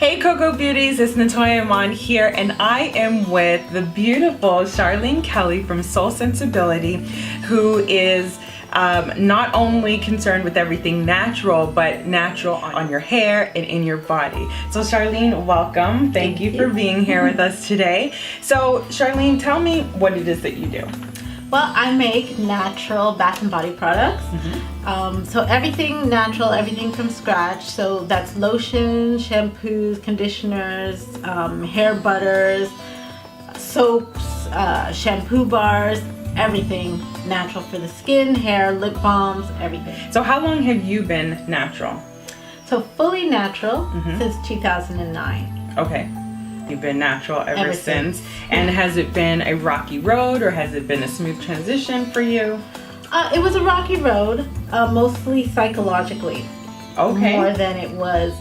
Hey Coco Beauties, it's Natoya Ammon here, and I am with the beautiful Charlene Kelly from Soul Scentsibility, who is not only concerned with everything natural, but natural on your hair and in your body. So Charlene, welcome. Thank you for being here with us today. So Charlene, tell me what it is that you do. Well, I make natural bath and body products. So everything natural, everything from scratch. So that's lotion, shampoos, conditioners, hair butters, soaps, shampoo bars, everything natural for the skin, hair, lip balms, everything. So how long have you been natural? So fully natural since 2009. Okay. You've been natural ever since. And has it been a rocky road, or has it been a smooth transition for you? It was a rocky road, mostly psychologically. Okay. More than it was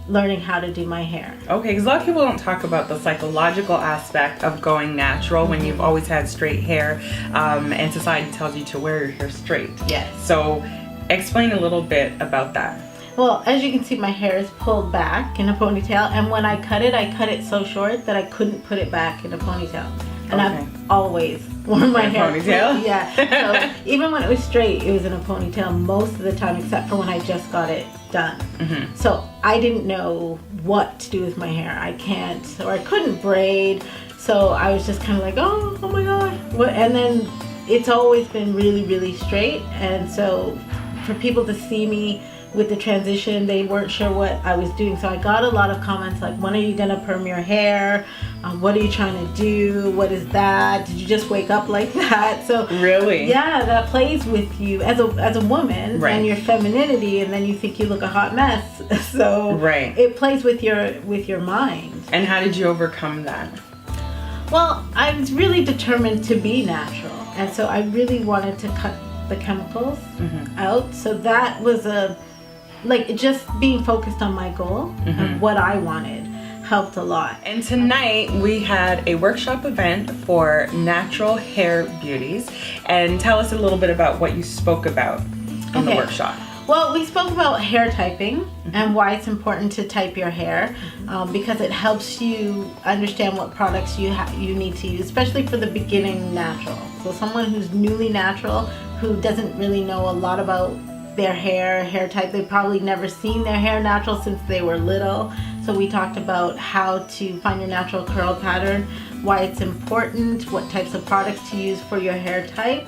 learning how to do my hair. Okay, because a lot of people don't talk about the psychological aspect of going natural when you've always had straight hair, and society tells you to wear your hair straight. Yes. So explain a little bit about that. Well, as you can see, my hair is pulled back in a ponytail, and when I cut it so short that I couldn't put it back in a ponytail. And I've always worn my hair ponytail? Yeah. So even when it was straight, it was in a ponytail most of the time, except for when I just got it done. So I didn't know what to do with my hair. I couldn't braid. So I was just kind of like, oh my God. What? And then it's always been really, really straight. And so for people to see me with the transition, they weren't sure what I was doing. So I got a lot of comments like, when are you gonna perm your hair? What are you trying to do? What is that? Did you just wake up like that? So really, yeah, that plays with you as a woman, and your femininity, and then you think you look a hot mess. So it plays with your mind. And how did you overcome that? Well, I was really determined to be natural, and so I really wanted to cut the chemicals out. So that was just being focused on my goal and what I wanted helped a lot. And tonight we had a workshop event for Natural Hair Beauties, and tell us a little bit about what you spoke about in the workshop. Well, we spoke about hair typing and why it's important to type your hair, because it helps you understand what products you need to use, especially for the beginning natural. So someone who's newly natural, who doesn't really know a lot about their hair type, they've probably never seen their hair natural since they were little. So we talked about how to find your natural curl pattern, why it's important, what types of products to use for your hair type.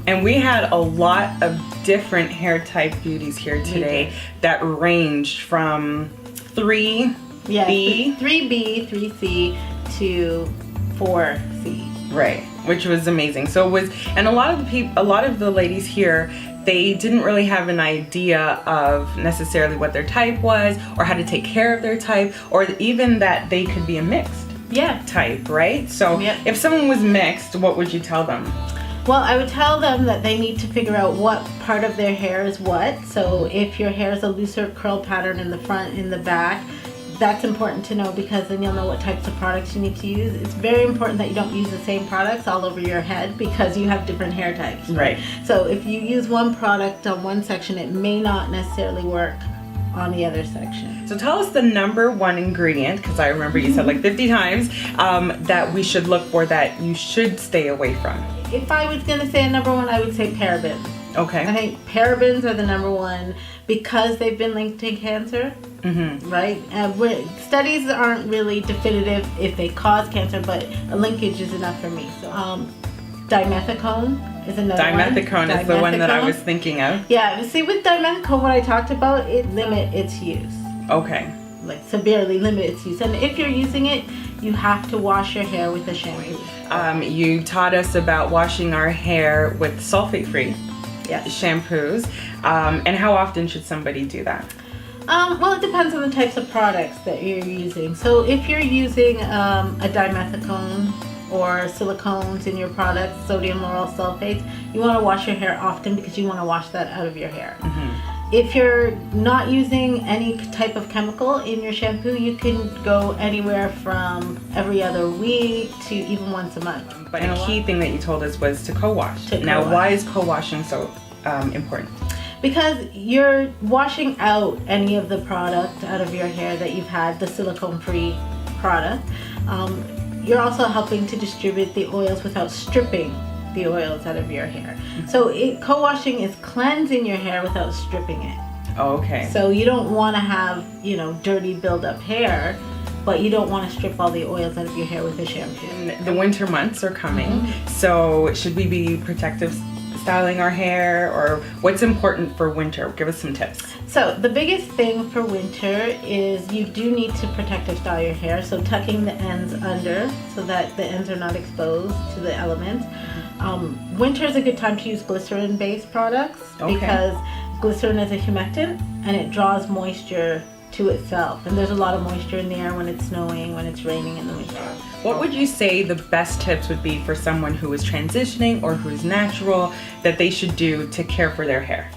And we had a lot of different hair type beauties here today that ranged from 3B, 3B, 3C to 4C. Right, which was amazing. So and a lot of the ladies here, they didn't really have an idea of necessarily what their type was, or how to take care of their type, or even that they could be a mixed type, right? So if someone was mixed, what would you tell them? Well, I would tell them that they need to figure out what part of their hair is what. So if your hair is a looser curl pattern in the front, in the back, that's important to know, because then you'll know what types of products you need to use. It's very important that you don't use the same products all over your head, because you have different hair types. Right. So if you use one product on one section, it may not necessarily work on the other section. So tell us the number one ingredient, because I remember you said like 50 times, that we should look for, that you should stay away from. If I was going to say a number one, I would say parabens. Okay. I think parabens are the number one, because they've been linked to cancer, right? Studies aren't really definitive if they cause cancer, but a linkage is enough for me. So dimethicone is another one. Dimethicone is the one that I was thinking of. Yeah, see, with dimethicone, what I talked about, it limits its use. Okay. Like severely limit its use. And if you're using it, you have to wash your hair with a shampoo. You taught us about washing our hair with sulfate-free shampoos. And how often should somebody do that? Well, it depends on the types of products that you're using. So if you're using a dimethicone or silicones in your products, sodium lauryl sulfates, you want to wash your hair often, because you want to wash that out of your hair. If you're not using any type of chemical in your shampoo, you can go anywhere from every other week to even once a month. But a key thing that you told us was to co-wash. Now, why is co-washing so important? Because you're washing out any of the product out of your hair that you've had, the silicone-free product. You're also helping to distribute the oils without stripping the oils out of your hair. So co-washing is cleansing your hair without stripping it. Oh, okay. So you don't want to have, dirty build-up hair, but you don't want to strip all the oils out of your hair with a shampoo. And the winter months are coming, so should we be protective styling our hair, or what's important for winter? Give us some tips. So the biggest thing for winter is you do need to protective style your hair. So tucking the ends under so that the ends are not exposed to the elements. Winter is a good time to use glycerin-based products because glycerin is a humectant and it draws moisture to itself. And there's a lot of moisture in the air when it's snowing, when it's raining in the winter. What would you say the best tips would be for someone who is transitioning or who's natural that they should do to care for their hair?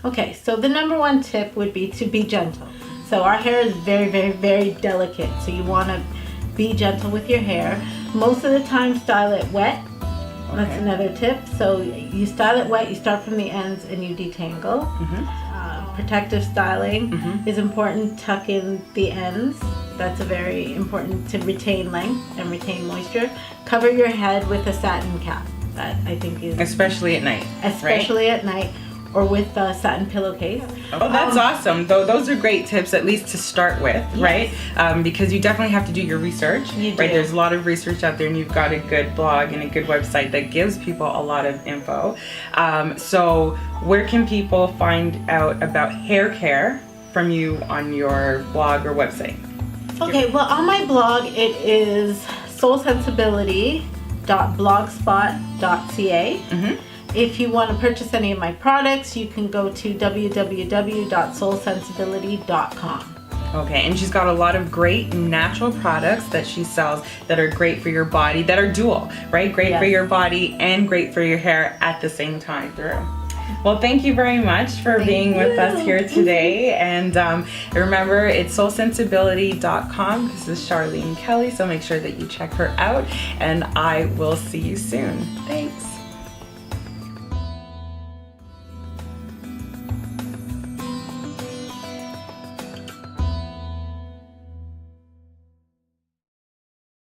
Okay, so the number one tip would be to be gentle. So our hair is very, very, very delicate. So you want to be gentle with your hair. Most of the time, style it wet. That's another tip. So you style it wet, you start from the ends and you detangle. Protective styling is important. Tuck in the ends. That's a very important to retain length and retain moisture. Cover your head with a satin cap. That I think is especially at night. Especially at night, or with a satin pillowcase. Oh, that's awesome. Those are great tips, at least to start with, right? Because you definitely have to do your research, right? There's a lot of research out there, and you've got a good blog and a good website that gives people a lot of info. So where can people find out about hair care from you on your blog or website? Okay, well, on my blog, it is soulsensibility.blogspot.ca. If you want to purchase any of my products, you can go to www.soulscentsibility.com. Okay, and she's got a lot of great natural products that she sells that are great for your body, that are dual, right? Great for your body and great for your hair at the same time through. Well, thank you very much for being with us here today. And remember, it's soulscentsibility.com. This is Charlene Kelly, so make sure that you check her out. And I will see you soon. Thanks.